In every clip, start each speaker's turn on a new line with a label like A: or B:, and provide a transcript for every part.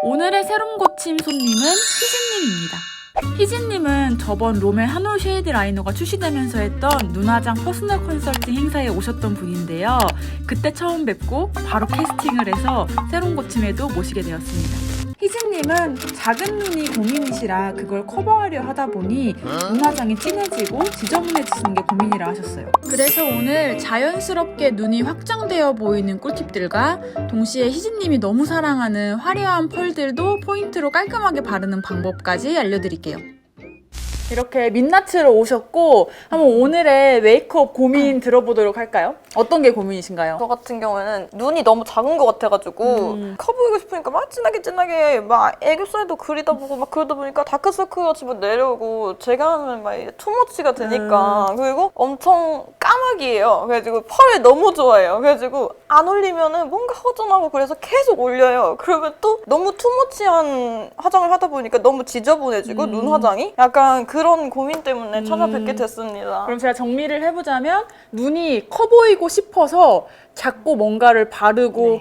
A: 오늘의 새롬 고침 손님은 희진님입니다. 희진님은 저번 롬의 한올 쉐이드 라이너가 출시되면서 했던 눈화장 퍼스널 컨설팅 행사에 오셨던 분인데요. 그때 처음 뵙고 바로 캐스팅을 해서 새롬 고침에도 모시게 되었습니다. 희진님은 작은 눈이 고민이시라 그걸 커버하려 하다 보니 눈화장이 진해지고 지저분해지는 게 고민이라 하셨어요. 그래서 오늘 자연스럽게 눈이 확장되어 보이는 꿀팁들과 동시에 희진님이 너무 사랑하는 화려한 펄들도 포인트로 깔끔하게 바르는 방법까지 알려드릴게요. 이렇게 민낯으로 오셨고 한번 오늘의 메이크업 고민 들어보도록 할까요? 어떤 게 고민이신가요?
B: 저 같은 경우에는 눈이 너무 작은 것 같아가지고 커 보이고 싶으니까 막 진하게 막 애교살도 그리다 보고 막 그러다 보니까 다크서클가 집어 내려오고 제가 하면 막 투머치가 되니까 그리고 엄청 까마귀예요. 그래가지고 펄을 너무 좋아해요. 그래가지고 안 올리면은 뭔가 허전하고 그래서 계속 올려요. 그러면 또 너무 투머치한 화장을 하다 보니까 너무 지저분해지고 눈 화장이 약간 그런 고민 때문에 찾아뵙게 됐습니다.
A: 그럼 제가 정리를 해보자면 눈이 커 보이고 싶어서 자꾸 뭔가를 바르고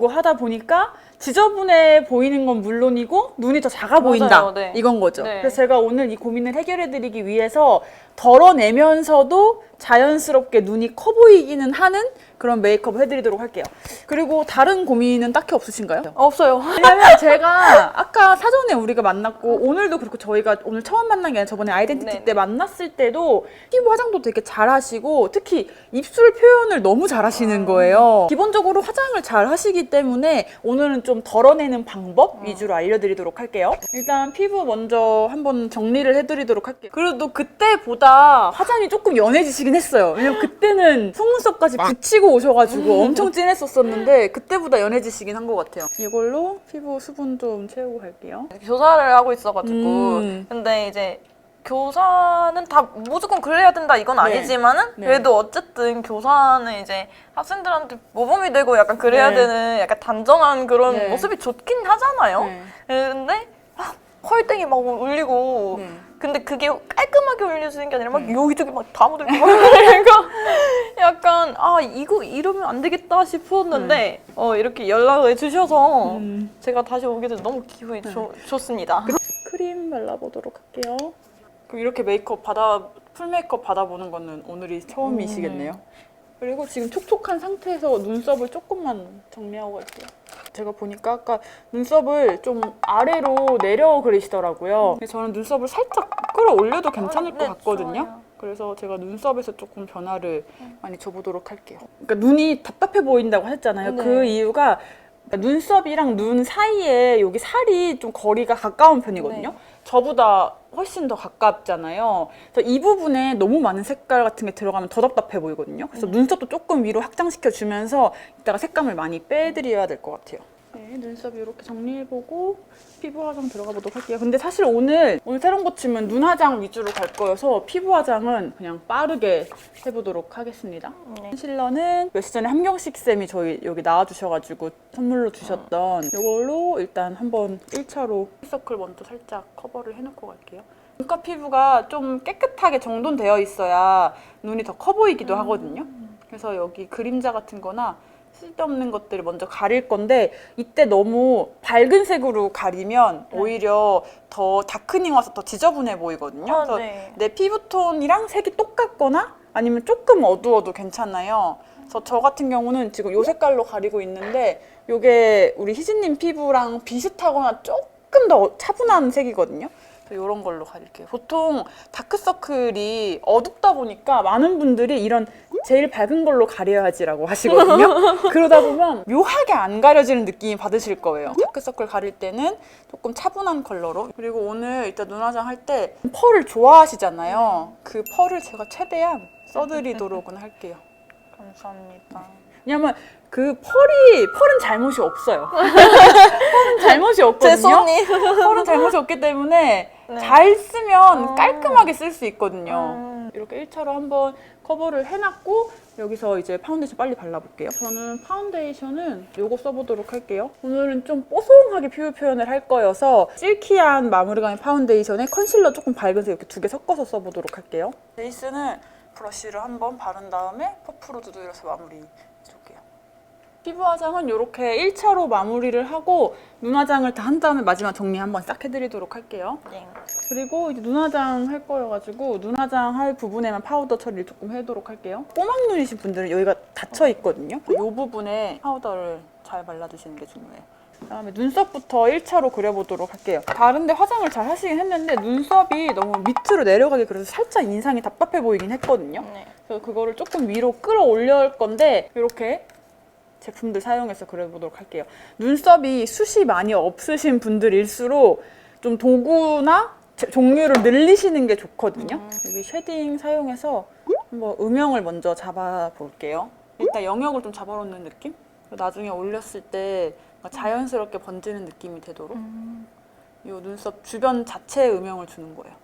A: 하다 보니까 지저분해 보이는 건 물론이고 눈이 더 작아 보인다.
B: 네.
A: 이건 거죠.
B: 네.
A: 그래서 제가 오늘 이 고민을 해결해드리기 위해서 덜어내면서도 자연스럽게 눈이 커 보이기는 하는 그런 메이크업을 해드리도록 할게요. 그리고 다른 고민은 딱히 없으신가요?
B: 없어요.
A: 왜냐면 제가 아까 사전에 우리가 만났고 오늘도 그렇고 저희가 오늘 처음 만난 게 아니라 저번에 아이덴티티
B: 네네.
A: 때 만났을 때도 피부 화장도 되게 잘하시고 특히 입술 표현을 너무 잘하시는 거예요. 기본적으로 화장을 잘 하시기 때문에 오늘은 좀 덜어내는 방법 위주로 알려드리도록 할게요. 일단 피부 먼저 한번 정리를 해드리도록 할게요. 그래도 그때보다 화장이 조금 연해지시긴 했어요. 왜냐면 그때는 속눈썹까지 붙이고 오셔가지고 엄청 진했었었는데 그때보다 연해지시긴 한 것 같아요. 이걸로 피부 수분 좀 채우고 갈게요.
B: 교사를 하고 있어가지고 근데 이제 교사는 다 무조건 그래야 된다 이건 아니지만은 그래도 어쨌든 교사는 이제 학생들한테 모범이 되고 약간 그래야 되는 약간 단정한 그런 모습이 좋긴 하잖아요. 근데 펄땡이 막 올리고 근데 그게 깔끔하게 올려지는 게 아니라 막 여기저기 막 다 묻어있고 그러니까 약간 이거 이러면 안 되겠다 싶었는데 이렇게 연락을 주셔서 제가 다시 오게 돼서 너무 기분이 좋습니다.
A: 크림 발라보도록 할게요. 그럼 이렇게 풀 메이크업 받아보는 거는 오늘이 처음이시겠네요. 그리고 지금 촉촉한 상태에서 눈썹을 조금만 정리하고 갈게요. 제가 보니까 아까 눈썹을 좀 아래로 내려 그리시더라고요. 근데 저는 눈썹을 살짝 끌어올려도 괜찮을 것 같거든요.
B: 좋아요.
A: 그래서 제가 눈썹에서 조금 변화를 많이 줘보도록 할게요. 그러니까 눈이 답답해 보인다고 했잖아요. 그 이유가 눈썹이랑 눈 사이에 여기 살이 좀 거리가 가까운 편이거든요. 저보다 훨씬 더 가깝잖아요. 그래서 이 부분에 너무 많은 색깔 같은 게 들어가면 더 답답해 보이거든요. 그래서 눈썹도 조금 위로 확장시켜 주면서 이따가 색감을 많이 빼드려야 될 것 같아요. 네, 눈썹 이렇게 정리해보고 피부 화장 들어가 보도록 할게요. 근데 사실 오늘 새롬 고침은 눈 화장 위주로 갈 거여서 피부 화장은 그냥 빠르게 해보도록 하겠습니다. 컨실러는 며칠 전에 함경식 쌤이 저희 여기 나와주셔가지고 선물로 주셨던 이걸로 일단 한번 1차로 서클 먼저 살짝 커버를 해놓고 갈게요. 눈가 피부가 좀 깨끗하게 정돈되어 있어야 눈이 더 커 보이기도 하거든요. 그래서 여기 그림자 같은 거나 쓸데없는 것들을 먼저 가릴 건데 이때 너무 밝은 색으로 가리면 오히려 더 다크닝 와서 더 지저분해 보이거든요. 그래서 내 피부톤이랑 색이 똑같거나 아니면 조금 어두워도 괜찮아요. 그래서 저 같은 경우는 지금 이 색깔로 가리고 있는데 이게 우리 희진님 피부랑 비슷하거나 조금 더 차분한 색이거든요. 이런 걸로 가릴게요. 보통 다크서클이 어둡다 보니까 많은 분들이 이런 제일 밝은 걸로 가려야지라고 하시거든요. 그러다 보면 묘하게 안 가려지는 느낌이 받으실 거예요. 다크서클 가릴 때는 조금 차분한 컬러로. 그리고 오늘 일단 눈화장 할 때 펄을 좋아하시잖아요. 그 펄을 제가 최대한 써드리도록은 할게요.
B: 감사합니다.
A: 왜냐면 그 펄은 잘못이 없어요. 펄은 잘못이 없거든요.
B: 제 손이.
A: 펄은 잘못이 없기 때문에 잘 쓰면 깔끔하게 쓸 수 있거든요. 이렇게 1차로 한번 커버를 해놨고 여기서 이제 파운데이션 빨리 발라볼게요. 저는 파운데이션은 이거 써보도록 할게요. 오늘은 좀 뽀송하게 피부 표현을 할 거여서 실키한 마무리감의 파운데이션에 컨실러 조금 밝은 색 이렇게 두 개 섞어서 써보도록 할게요. 베이스는 브러쉬를 한번 바른 다음에 퍼프로 두드려서 마무리 해줄게요. 피부 화장은 이렇게 1차로 마무리를 하고 눈 화장을 다 한 다음에 마지막 정리 한번 싹 해드리도록 할게요.
B: 네.
A: 그리고 이제 눈 화장 할 거여가지고 눈 화장 할 부분에만 파우더 처리를 조금 해도록 할게요. 꼬막 눈이신 분들은 여기가 닫혀 있거든요. 이 부분에 파우더를 잘 발라주시는 게 중요해요. 그다음에 눈썹부터 1차로 그려보도록 할게요. 다른데 화장을 잘 하시긴 했는데 눈썹이 너무 밑으로 내려가게 그래서 살짝 인상이 답답해 보이긴 했거든요.
B: 네.
A: 그래서 그거를 조금 위로 끌어올릴 건데 이렇게 제품들 사용해서 그려보도록 할게요. 눈썹이 숱이 많이 없으신 분들일수록 좀 도구나 종류를 늘리시는 게 좋거든요. 여기 쉐딩 사용해서 한번 음영을 먼저 잡아볼게요. 일단 영역을 좀 잡아놓는 느낌? 나중에 올렸을 때 자연스럽게 번지는 느낌이 되도록 이 눈썹 주변 자체에 음영을 주는 거예요.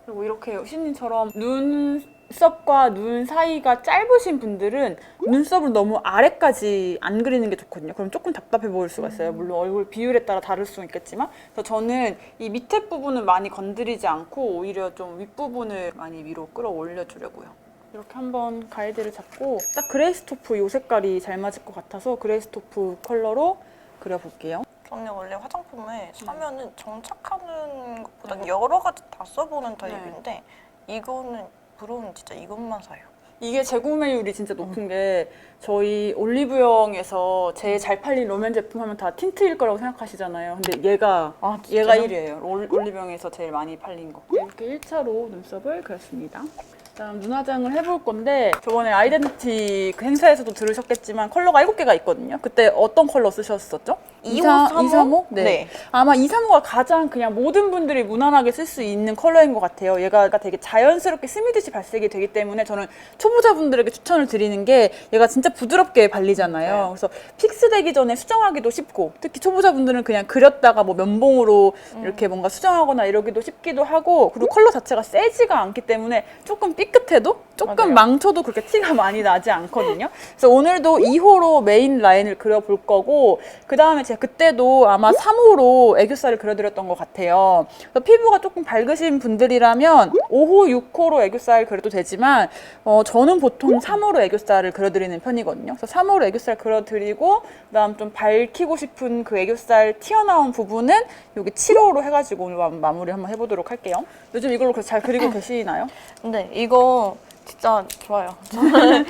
A: 그리고 이렇게 신님처럼 눈썹과 눈 사이가 짧으신 분들은 눈썹을 너무 아래까지 안 그리는 게 좋거든요. 그럼 조금 답답해 보일 수가 있어요. 물론 얼굴 비율에 따라 다를 수는 있겠지만 그래서 저는 이 밑에 부분은 많이 건드리지 않고 오히려 좀 윗부분을 많이 위로 끌어올려 주려고요. 이렇게 한번 가이드를 잡고 딱 그레이스토프 이 색깔이 잘 맞을 것 같아서 그레이스토프 컬러로 그려볼게요.
B: 저는 원래 화장품을 사면은 정착하는 것보다 여러 가지 다 써보는 타입인데 이거는 브로우는 진짜 이것만 사요.
A: 이게 재구매율이 진짜 높은 게 저희 올리브영에서 제일 잘 팔린 롬앤 제품 하면 다 틴트일 거라고 생각하시잖아요. 근데 얘가 1위예요. 올리브영에서 제일 많이 팔린 거. 이렇게 1차로 눈썹을 그렸습니다. 그다음 눈 화장을 해볼 건데 저번에 아이덴티티 그 행사에서도 들으셨겠지만 컬러가 7개가 있거든요. 그때 어떤 컬러 쓰셨었죠? 235?
B: 네.
A: 아마 235가 가장 그냥 모든 분들이 무난하게 쓸 수 있는 컬러인 것 같아요. 얘가 되게 자연스럽게 스미듯이 발색이 되기 때문에 저는 초보자분들에게 추천을 드리는 게 얘가 진짜 부드럽게 발리잖아요.
B: 네.
A: 그래서 픽스되기 전에 수정하기도 쉽고 특히 초보자분들은 그냥 그렸다가 뭐 면봉으로 이렇게 뭔가 수정하거나 이러기도 쉽기도 하고 그리고 컬러 자체가 세지가 않기 때문에 조금 삐끗해도 조금
B: 맞아요.
A: 망쳐도 그렇게 티가 많이 나지 않거든요. 그래서 오늘도 2호로 메인 라인을 그려볼 거고 그 다음에 제가 그때도 아마 3호로 애교살을 그려드렸던 것 같아요. 그래서 피부가 조금 밝으신 분들이라면 5호, 6호로 애교살 그려도 되지만 저는 보통 3호로 애교살을 그려드리는 편이거든요. 그래서 3호로 애교살 그려드리고 그다음 좀 밝히고 싶은 그 애교살 튀어나온 부분은 여기 7호로 해가지고 오늘 마무리 한번 해보도록 할게요. 요즘 이걸로 잘 그리고 계시나요?
B: 근데 이거 진짜 좋아요. 저는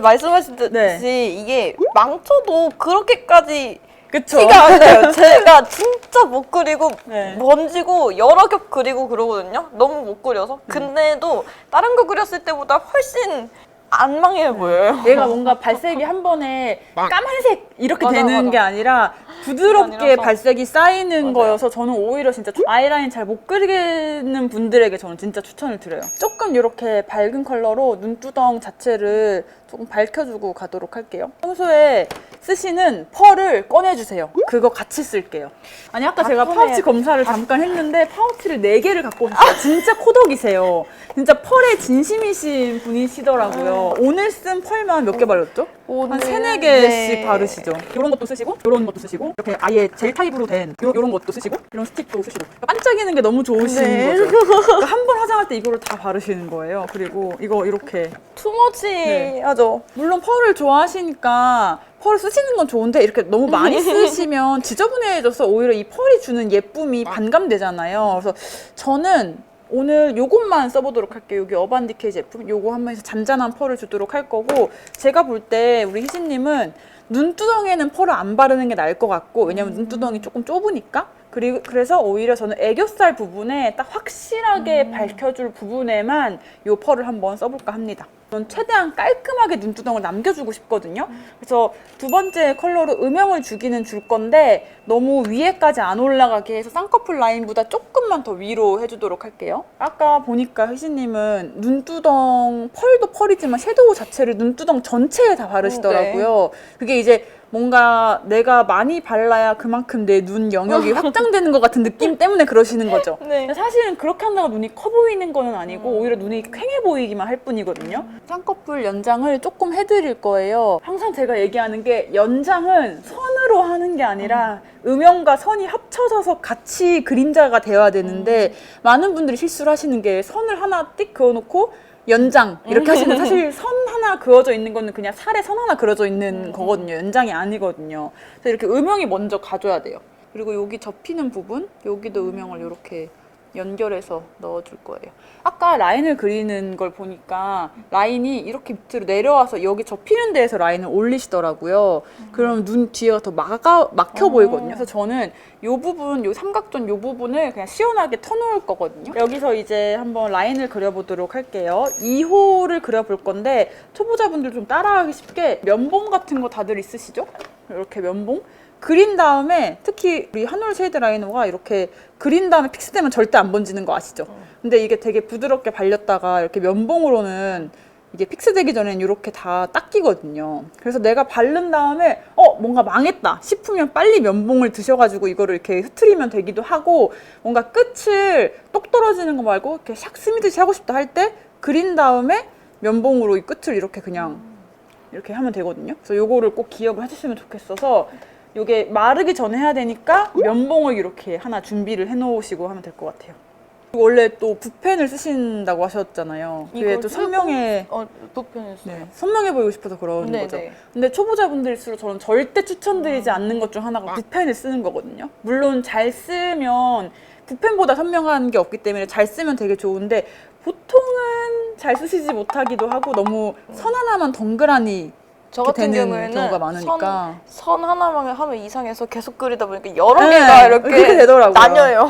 B: 말씀하셨듯이
A: 네.
B: 이게 망쳐도 그렇게까지
A: 그쵸?
B: 티가 안 나요. 제가 진짜 못 그리고
A: 네.
B: 번지고 여러 겹 그리고 그러거든요. 너무 못 그려서. 근데도 다른 거 그렸을 때보다 훨씬 안 망해 보여요.
A: 얘가 뭔가 발색이 한 번에 까만색 이렇게
B: 맞아,
A: 되는
B: 맞아.
A: 게 아니라 부드럽게
B: 아니라서.
A: 발색이 쌓이는
B: 맞아요.
A: 거여서 저는 오히려 진짜 아이라인 잘 못 그리는 분들에게 저는 진짜 추천을 드려요. 조금 이렇게 밝은 컬러로 눈두덩 자체를 조금 밝혀주고 가도록 할게요. 평소에 쓰시는 펄을 꺼내주세요. 그거 같이 쓸게요. 아니 아까 제가
B: 꺼내야
A: 파우치
B: 돼.
A: 검사를 잠깐 했는데 파우치를 4개를 갖고 오셨어요. 진짜 코덕이세요. 진짜 펄에 진심이신 분이시더라고요. 오늘 쓴 펄만 몇 개 바르셨죠? 한 3, 4개씩
B: 네.
A: 바르시죠. 이런 것도 쓰시고 이런 것도 쓰시고 이렇게 아예 젤 타입으로 된 이런 것도 쓰시고 이런 스틱도 쓰시고 그러니까 반짝이는 게 너무 좋으신
B: 네.
A: 거죠. 그러니까 한 번 화장할 때 이거를 다 바르시는 거예요. 그리고 이거 이렇게
B: 투머치
A: 네.
B: 하죠.
A: 물론 펄을 좋아하시니까 펄을 쓰시는 건 좋은데 이렇게 너무 많이 쓰시면 지저분해져서 오히려 이 펄이 주는 예쁨이 반감되잖아요. 그래서 저는 오늘 요것만 써보도록 할게요. 여기 어반디케이 제품 요거 한번 해서 잔잔한 펄을 주도록 할 거고 제가 볼 때 우리 희진님은 눈두덩이에는 펄을 안 바르는 게 나을 것 같고 왜냐면 눈두덩이 조금 좁으니까 그래서 오히려 저는 애교살 부분에 딱 확실하게 밝혀줄 부분에만 요 펄을 한번 써볼까 합니다. 저는 최대한 깔끔하게 눈두덩을 남겨주고 싶거든요. 그래서 두 번째 컬러로 음영을 주기는 줄 건데 너무 위에까지 안 올라가게 해서 쌍꺼풀 라인보다 조금만 더 위로 해주도록 할게요. 아까 보니까 희진님은 눈두덩 펄도 펄이지만 섀도우 자체를 눈두덩 전체에 다 바르시더라고요. 그게 이제 뭔가 내가 많이 발라야 그만큼 내 눈 영역이 확장되는 것 같은 느낌 때문에 그러시는 거죠.
B: 네.
A: 사실은 그렇게 한다고 눈이 커 보이는 거는 아니고 오히려 눈이 퀭해 보이기만 할 뿐이거든요. 쌍꺼풀 연장을 조금 해드릴 거예요. 항상 제가 얘기하는 게 연장은 선으로 하는 게 아니라 음영과 선이 합쳐져서 같이 그림자가 되어야 되는데 많은 분들이 실수를 하시는 게 선을 하나 띡 그어놓고 연장 이렇게 하시면 사실 선 하나 그어져 있는 거는 그냥 살에 선 하나 그려져 있는 거거든요. 연장이 아니거든요. 그래서 이렇게 음영이 먼저 가줘야 돼요. 그리고 여기 접히는 부분, 여기도 음영을 이렇게 연결해서 넣어줄 거예요. 아까 라인을 그리는 걸 보니까 라인이 이렇게 밑으로 내려와서 여기 접히는 데에서 라인을 올리시더라고요. 그럼 눈 뒤에가 더 막혀 보이거든요. 그래서 저는 이 부분, 이 삼각존 이 부분을 그냥 시원하게 터놓을 거거든요. 여기서 이제 한번 라인을 그려보도록 할게요. 2호를 그려볼 건데 초보자분들 좀 따라하기 쉽게 면봉 같은 거 다들 있으시죠? 이렇게 면봉? 그린 다음에 특히 우리 한올 쉐이드 라이너가 이렇게 그린 다음에 픽스되면 절대 안 번지는 거 아시죠? 근데 이게 되게 부드럽게 발렸다가 이렇게 면봉으로는 이게 픽스되기 전엔 이렇게 다 닦이거든요. 그래서 내가 바른 다음에 뭔가 망했다 싶으면 빨리 면봉을 드셔가지고 이거를 이렇게 흐트리면 되기도 하고, 뭔가 끝을 똑 떨어지는 거 말고 이렇게 샥 스미듯이 하고 싶다 할 때 그린 다음에 면봉으로 이 끝을 이렇게 그냥 이렇게 하면 되거든요. 그래서 요거를 꼭 기억을 해주시면 좋겠어서, 이게 마르기 전에 해야 되니까 면봉을 이렇게 하나 준비를 해놓으시고 하면 될 것 같아요. 원래 또 붓펜을 쓰신다고 하셨잖아요. 그게 또 선명해,
B: 붓펜을 써요.
A: 네, 선명해 보이고 싶어서 그러는
B: 네,
A: 거죠.
B: 네.
A: 근데 초보자분들일수록 저는 절대 추천드리지 않는 것 중 하나가 붓펜을 쓰는 거거든요. 물론 잘 쓰면 붓펜보다 선명한 게 없기 때문에 잘 쓰면 되게 좋은데, 보통은 잘 쓰시지 못하기도 하고 너무 선 하나만 덩그라니
B: 저 같은
A: 되는
B: 경우에는
A: 경우가 많으니까.
B: 선 하나만 하면 이상해서 계속 그리다 보니까 여러 개가 이렇게
A: 그렇게 되더라고요.
B: 나뉘어요.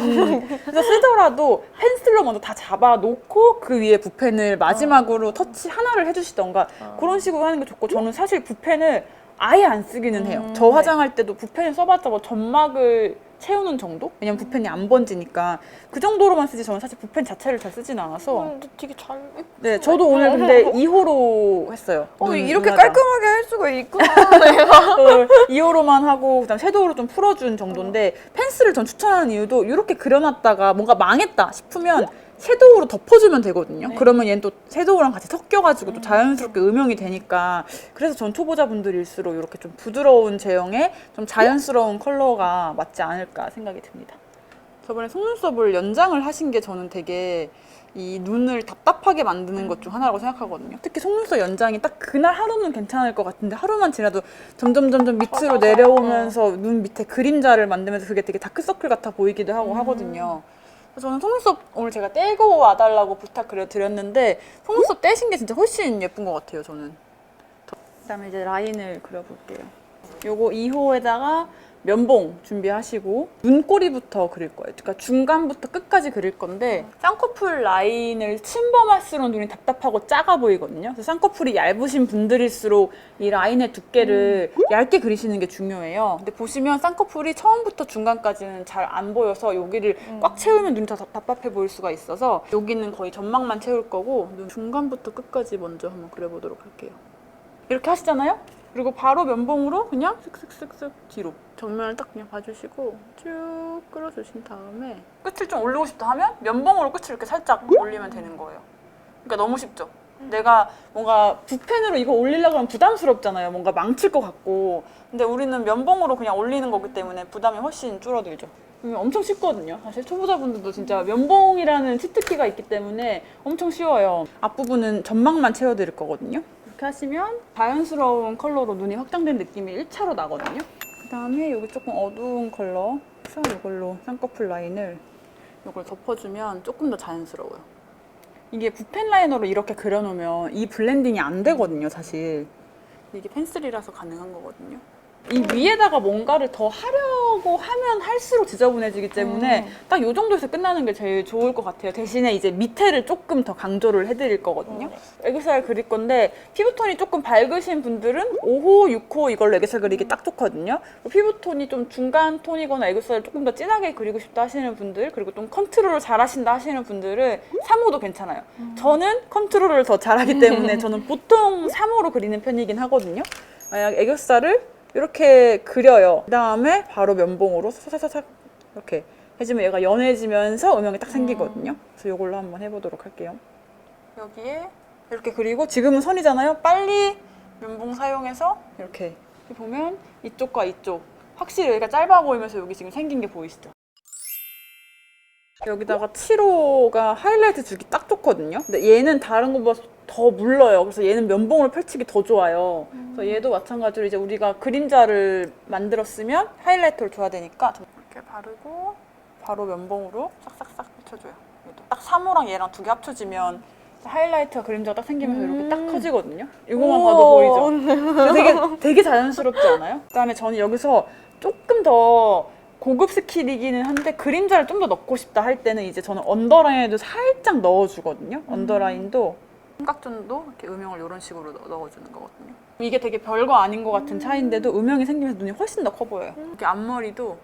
A: 그래서 쓰더라도 펜슬로 먼저 다 잡아놓고 그 위에 붓펜을 마지막으로 터치 하나를 해주시던가 그런 식으로 하는 게 좋고, 저는 사실 붓펜을 아예 안 쓰기는 해요. 저 화장할 때도 붓펜을 써봤자 뭐 점막을 채우는 정도? 왜냐면 붓펜이 안 번지니까 그 정도로만 쓰지, 저는 사실 붓펜 자체를 잘 쓰진 않아서.
B: 근데 되게 잘
A: 네, 저도 오늘 근데 2호로 했어요.
B: 이렇게
A: 눈화장.
B: 깔끔하게 할 수가 있구나.
A: 2호로만 하고 그다음 섀도우로 좀 풀어준 정도인데, 펜슬을 전 추천하는 이유도 이렇게 그려놨다가 뭔가 망했다 싶으면 섀도우로 덮어주면 되거든요. 그러면 얘는 또 섀도우랑 같이 섞여가지고 또 자연스럽게 음영이 되니까. 그래서 전 초보자분들일수록 이렇게 좀 부드러운 제형에 좀 자연스러운 컬러가 맞지 않을까 생각이 듭니다. 저번에 속눈썹을 연장을 하신 게 저는 되게 이 눈을 답답하게 만드는 것 중 하나라고 생각하거든요. 특히 속눈썹 연장이 딱 그날 하루는 괜찮을 것 같은데, 하루만 지나도 점점 밑으로 내려오면서 눈 밑에 그림자를 만들면서 그게 되게 다크서클 같아 보이기도 하고 하거든요. 그래서 저는 속눈썹 오늘 제가 떼고 와달라고 부탁드렸는데 속눈썹 떼신 게 진짜 훨씬 예쁜 것 같아요, 저는. 그다음에 이제 라인을 그려볼게요. 요거 2호에다가 면봉 준비하시고 눈꼬리부터 그릴 거예요. 그러니까 중간부터 끝까지 그릴 건데, 쌍꺼풀 라인을 침범할수록 눈이 답답하고 작아 보이거든요. 그래서 쌍꺼풀이 얇으신 분들일수록 이 라인의 두께를 얇게 그리시는 게 중요해요. 근데 보시면 쌍꺼풀이 처음부터 중간까지는 잘 안 보여서 여기를 꽉 채우면 눈이 더 답답해 보일 수가 있어서 여기는 거의 점막만 채울 거고, 눈 중간부터 끝까지 먼저 한번 그려보도록 할게요. 이렇게 하시잖아요? 그리고 바로 면봉으로 그냥 슥슥슥슥 뒤로 정면을 딱 그냥 봐주시고 쭉 끌어주신 다음에 끝을 좀 올리고 싶다 하면 면봉으로 끝을 이렇게 살짝 올리면 되는 거예요. 그러니까 너무 쉽죠? 내가 뭔가 붓펜으로 이거 올리려고 하면 부담스럽잖아요. 뭔가 망칠 것 같고. 근데 우리는 면봉으로 그냥 올리는 거기 때문에 부담이 훨씬 줄어들죠. 엄청 쉽거든요. 사실 초보자분들도 진짜 면봉이라는 치트키가 있기 때문에 엄청 쉬워요. 앞부분은 점막만 채워드릴 거거든요. 이렇게 하시면 자연스러운 컬러로 눈이 확장된 느낌이 1차로 나거든요. 그 다음에 여기 조금 어두운 컬러, 이걸로 쌍꺼풀 라인을 이걸 덮어주면 조금 더 자연스러워요. 이게 붓펜 라이너로 이렇게 그려놓으면 이 블렌딩이 안 되거든요, 사실. 이게 펜슬이라서 가능한 거거든요. 이 위에다가 뭔가를 더 하려고 하면 할수록 지저분해지기 때문에 딱 이 정도에서 끝나는 게 제일 좋을 것 같아요. 대신에 이제 밑에를 조금 더 강조를 해드릴 거거든요. 애교살 그릴 건데 피부톤이 조금 밝으신 분들은 5호, 6호 이걸로 애교살 그리기 딱 좋거든요. 피부톤이 좀 중간 톤이거나 애교살을 조금 더 진하게 그리고 싶다 하시는 분들, 그리고 좀 컨트롤을 잘 하신다 하시는 분들은 3호도 괜찮아요. 저는 컨트롤을 더 잘하기 때문에 저는 보통 3호로 그리는 편이긴 하거든요. 만약 애교살을 이렇게 그려요. 그 다음에 바로 면봉으로 사사사삭 이렇게 해주면 얘가 연해지면서 음영이 딱 생기거든요. 그래서 이걸로 한번 해보도록 할게요. 여기에 이렇게 그리고 지금은 선이잖아요. 빨리 면봉 사용해서 이렇게 보면 이쪽과 이쪽 확실히 여기가 짧아 보이면서 여기 지금 생긴 게 보이시죠? 여기다가 7호가 하이라이트 주기 딱 좋거든요. 근데 얘는 다른 것보다 더 물러요. 그래서 얘는 면봉으로 펼치기 더 좋아요. 그래서 얘도 마찬가지로 이제 우리가 그림자를 만들었으면 하이라이터를 줘야 되니까 이렇게 바르고 바로 면봉으로 싹싹싹 펼쳐줘요. 얘도. 딱 3호랑 얘랑 두 개 합쳐지면 하이라이트가 그림자가 딱 생기면서 이렇게 딱 커지거든요. 이거만 봐도 보이죠? 되게 자연스럽지 않아요? 그다음에 저는 여기서 조금 더 고급 스킬이기는 한데 그림자를 좀 더 넣고 싶다 할 때는 이제 저는 언더라인에도 살짝 넣어주거든요. 언더라인도 삼각존도 이렇게 음영을 이런 식으로 넣어주는 거거든요. 이게 되게 별거 아닌 것 같은 차이인데도 음영이 생기면서 눈이 훨씬 더 커 보여요. 이렇게 앞머리도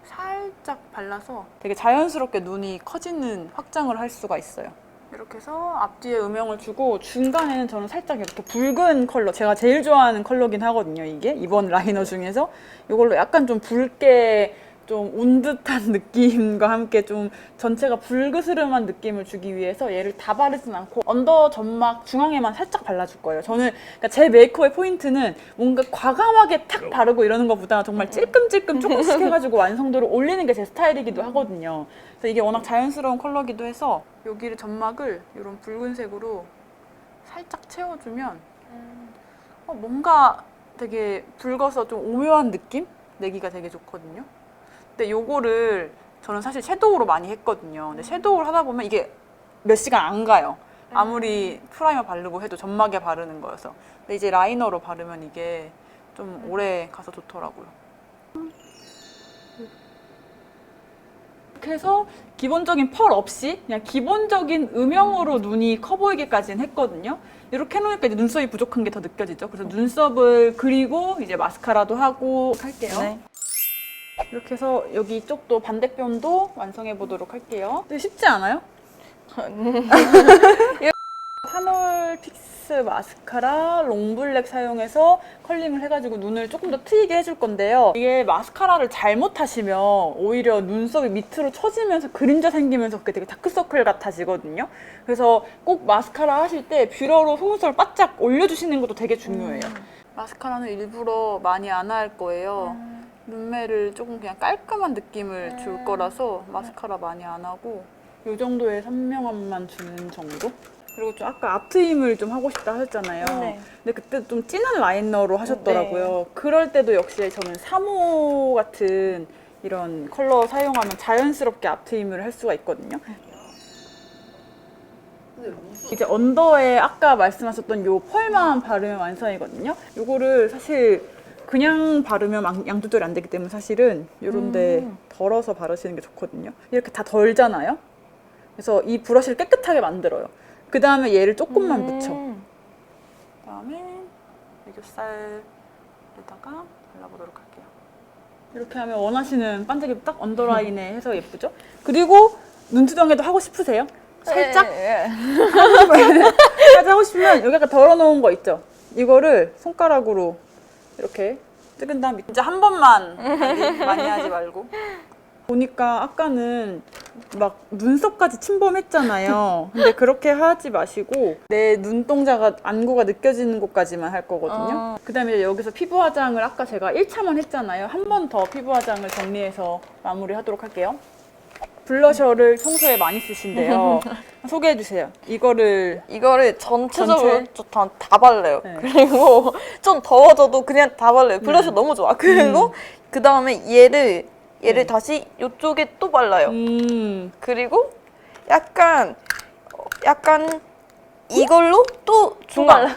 A: 살짝 발라서 되게 자연스럽게 눈이 커지는 확장을 할 수가 있어요. 이렇게 해서 앞뒤에 음영을 주고 중간에는 저는 살짝 이렇게 붉은 컬러, 제가 제일 좋아하는 컬러긴 하거든요. 이게 이번 라이너 중에서 이걸로 약간 좀 붉게 좀 온 듯한 느낌과 함께 좀 전체가 붉으스름한 느낌을 주기 위해서 얘를 다 바르진 않고 언더 점막 중앙에만 살짝 발라줄 거예요. 저는 그러니까 제 메이크업의 포인트는 뭔가 과감하게 탁 바르고 이러는 것보다 정말 찔끔찔끔 조금씩 해가지고 완성도를 올리는 게 제 스타일이기도 하거든요. 그래서 이게 워낙 자연스러운 컬러기도 해서 여기를 점막을 이런 붉은색으로 살짝 채워주면 뭔가 되게 붉어서 좀 오묘한 느낌 내기가 되게 좋거든요. 근데 요거를 저는 사실 섀도우로 많이 했거든요. 근데 섀도우를 하다 보면 이게 몇 시간 안 가요. 아무리 프라이머 바르고 해도 점막에 바르는 거여서. 근데 이제 라이너로 바르면 이게 좀 오래 가서 좋더라고요. 이렇게 해서 기본적인 펄 없이 그냥 기본적인 음영으로 눈이 커 보이게까지는 했거든요. 이렇게 해놓으니까 이제 눈썹이 부족한 게 더 느껴지죠. 그래서 눈썹을 그리고 이제 마스카라도 하고 할게요. 네. 이렇게 해서 여기 이쪽도 반대편도 완성해 보도록 할게요. 되게 쉽지 않아요? 파놀 픽스 마스카라 롱블랙 사용해서 컬링을 해가지고 눈을 조금 더 트이게 해줄 건데요. 이게 마스카라를 잘못하시면 오히려 눈썹이 밑으로 처지면서 그림자 생기면서 그게 되게 다크서클 같아지거든요. 그래서 꼭 마스카라 하실 때 뷰러로 속눈썹을 바짝 올려주시는 것도 되게 중요해요. 마스카라는 일부러 많이 안 할 거예요. 눈매를 조금 그냥 깔끔한 느낌을 줄 거라서 마스카라 많이 안 하고 이 정도의 선명함만 주는 정도? 그리고 좀 아까 앞트임을 좀 하고 싶다 하셨잖아요.
B: 네.
A: 근데 그때 좀 진한 라이너로 하셨더라고요.
B: 네.
A: 그럴 때도 역시 저는 3호 같은 이런 컬러 사용하면 자연스럽게 앞트임을 할 수가 있거든요. 이제 언더에 아까 말씀하셨던 요 펄만 바르면 완성이거든요. 요거를 사실 그냥 바르면 양 조절이 안 되기 때문에 사실은 요런데 덜어서 바르시는 게 좋거든요. 이렇게 다 덜잖아요. 그래서 이 브러쉬를 깨끗하게 만들어요. 그 다음에 얘를 조금만 묻혀. 그 다음에 애교살에다가 발라보도록 할게요. 이렇게 하면 원하시는 반짝이 딱 언더라인에 해서 예쁘죠? 그리고 눈두덩이도 하고 싶으세요? 살짝? 살짝 하고 싶으면 여기 아까 덜어놓은 거 있죠? 이거를 손가락으로 이렇게 찍은 다음에 이제 한 번만 많이 하지 말고 보니까 아까는 막 눈썹까지 침범했잖아요. 근데 그렇게 하지 마시고 내 눈동자가 안구가 느껴지는 곳까지만 할 거거든요. 그다음에 여기서 피부 화장을 아까 제가 1차만 했잖아요. 한 번 더 피부 화장을 정리해서 마무리하도록 할게요. 블러셔를 평소에 많이 쓰신대요. 소개해 주세요. 이거를
B: 전체적으로 다 발라요.
A: 네.
B: 그리고 좀 더워져도 그냥 다 발라요. 블러셔 너무 좋아. 그리고 그 다음에 얘를 다시 이쪽에 또 발라요. 그리고 약간 이걸로 또 중앙.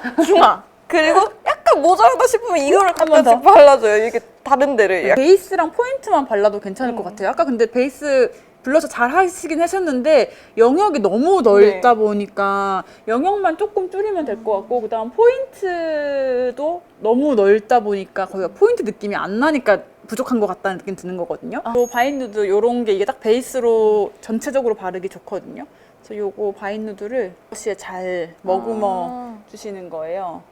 B: 그리고 약간 모자라다 싶으면 이거를 가끔씩 발라줘요. 이게 다른 데를.
A: 베이스랑 포인트만 발라도 괜찮을 것 같아요. 아까 근데 베이스 블러셔 잘 하시긴 하셨는데 영역이 너무 넓다 보니까 영역만 조금 줄이면 될 것 같고 그다음 포인트도 너무 넓다 보니까 거기가 포인트 느낌이 안 나니까 부족한 것 같다는 느낌 드는 거거든요. 요 바인누드 요런 게 이게 딱 베이스로 전체적으로 바르기 좋거든요. 그래서 요거 바인누드를 브러쉬에 잘 머금어 주시는 거예요.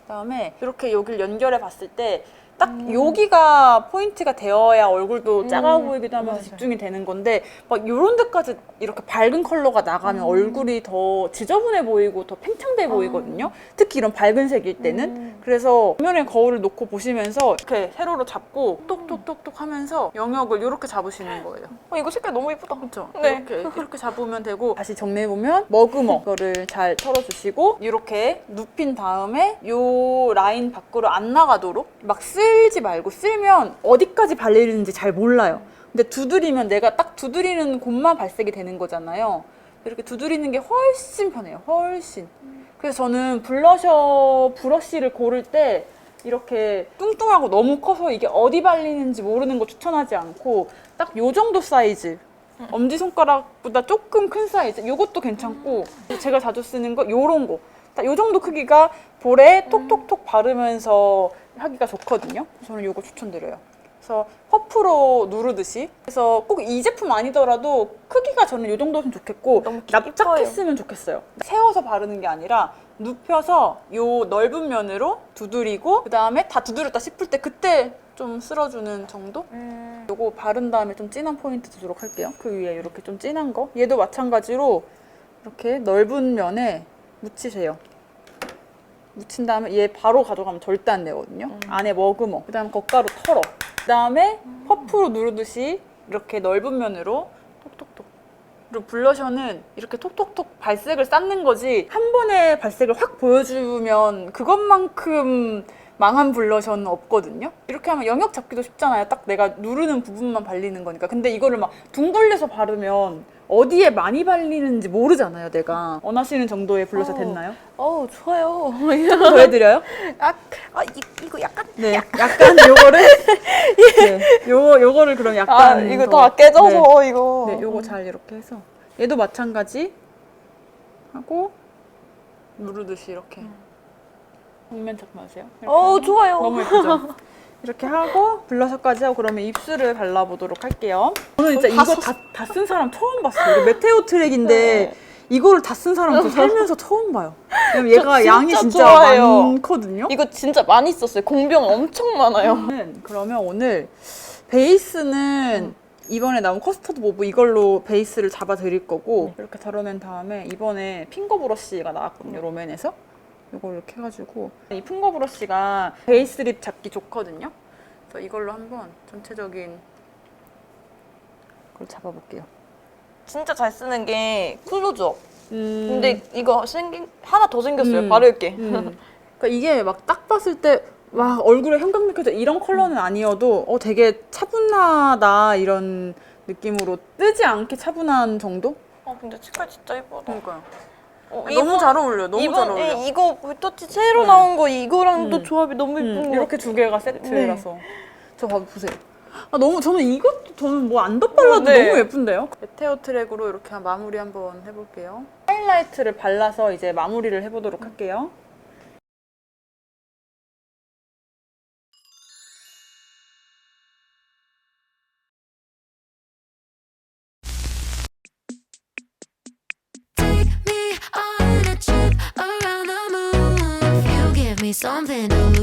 A: 그다음에 이렇게 여기를 연결해 봤을 때 딱 여기가 포인트가 되어야 얼굴도 작아 보이기도 하면서
B: 맞아요.
A: 집중이 되는 건데 막 요런 데까지 이렇게 밝은 컬러가 나가면 얼굴이 더 지저분해 보이고 더 팽창돼 보이거든요. 특히 이런 밝은 색일 때는. 그래서 정면에 거울을 놓고 보시면서 이렇게 세로로 잡고 똑똑똑똑 하면서 영역을 이렇게 잡으시는 거예요.
B: 이거 색깔 너무 예쁘다.
A: 그렇죠?
B: 네.
A: 이렇게 잡으면 되고 다시 정리해보면 머그머 이거를 잘 털어주시고 이렇게 눕힌 다음에 요 라인 밖으로 안 나가도록 막 쓸지 말고 쓸면 어디까지 발리는지 잘 몰라요. 근데 두드리면 내가 딱 두드리는 곳만 발색이 되는 거잖아요. 이렇게 두드리는 게 훨씬 편해요. 훨씬. 그래서 저는 블러셔 브러쉬를 고를 때 이렇게 뚱뚱하고 너무 커서 이게 어디 발리는지 모르는 거 추천하지 않고 딱 요 정도 사이즈 엄지손가락보다 조금 큰 사이즈 이것도 괜찮고 제가 자주 쓰는 거 요런 거 딱 요 정도 크기가 볼에 톡톡톡 바르면서 하기가 좋거든요. 저는 요거 추천드려요. 그래서 퍼프로 누르듯이 그래서 꼭 이 제품 아니더라도 크기가 저는 요 정도면 좋겠고
B: 너무
A: 납작했으면 좋겠어요. 세워서 바르는 게 아니라 눕혀서 요 넓은 면으로 두드리고 그 다음에 다 두드렸다 싶을 때 그때 좀 쓸어주는 정도? 요거 바른 다음에 좀 진한 포인트 주도록 할게요. 그 위에 이렇게 좀 진한 거 얘도 마찬가지로 이렇게 넓은 면에 묻히세요. 묻힌 다음에 얘 바로 가져가면 절대 안 되거든요. 안에 머그머 그 다음에 겉가루 털어 그 다음에 퍼프로 누르듯이 이렇게 넓은 면으로 톡톡톡. 그리고 블러셔는 이렇게 톡톡톡 발색을 쌓는 거지 한 번에 발색을 확 보여주면 그것만큼 망한 블러셔는 없거든요. 이렇게 하면 영역 잡기도 쉽잖아요. 딱 내가 누르는 부분만 발리는 거니까. 근데 이거를 막 둥글려서 바르면 어디에 많이 발리는지 모르잖아요, 내가. 원하시는 정도의 블러셔 됐나요?
B: 좋아요.
A: 더 해드려요?
B: 이거 약간.
A: 네, 약간 요거를 네, 요거를 그럼 약간
B: 이거
A: 더,
B: 다 깨져서
A: 네.
B: 이거.
A: 네, 요거 잘 이렇게 해서 얘도 마찬가지 하고 누르듯이 이렇게 정면 잡아주세요.
B: 좋아요.
A: 너무 예쁘죠? 이렇게 하고 블러셔까지 하고 그러면 입술을 발라보도록 할게요. 저는 진짜 이거 다 쓴 사람 처음 봤어요. 이거 메테오 트랙인데 이거를 다 쓴 사람 저 살면서 처음 봐요. 왜냐면 얘가 양이 진짜
B: 좋아해요.
A: 많거든요.
B: 이거 진짜 많이 썼어요. 공병 엄청 많아요.
A: 그러면 오늘 베이스는 이번에 나온 커스터드 모브 이걸로 베이스를 잡아 드릴 거고 이렇게 덜어낸 다음에 이번에 핑거 브러쉬가 나왔거든요. 롬앤에서 이걸 이렇게 해가지고 이 핑거 브러쉬가 베이스 립 잡기 좋거든요. 그래서 이걸로 한번 전체적인 걸 잡아볼게요.
B: 진짜 잘 쓰는 게 클로즈업. 근데 이거 하나 더 생겼어요.
A: 음.
B: 바를게.
A: 그러니까 이게 막 딱 봤을 때 와 얼굴에 형광 느껴져 이런 컬러는 아니어도 되게 차분하다 이런 느낌으로 뜨지 않게 차분한 정도?
B: 근데 색깔 진짜 예쁘다.
A: 그러니까요.
B: 이거-
A: 너무 잘 어울려. 너무 잘 어울려.
B: 이거 볼터치 새로 나온 거 이거랑도 조합이 너무 예쁜 거.
A: 이렇게 두 개가 세트라서 저 보세요. 저는 이것도 저는 뭐 안 덧발라도
B: 네.
A: 너무 예쁜데요? 메테오 트랙으로 이렇게 마무리 한번 해볼게요. 하이라이트를 발라서 이제 마무리를 해보도록 할게요.
C: Take me on a trip around the moon. You give me something to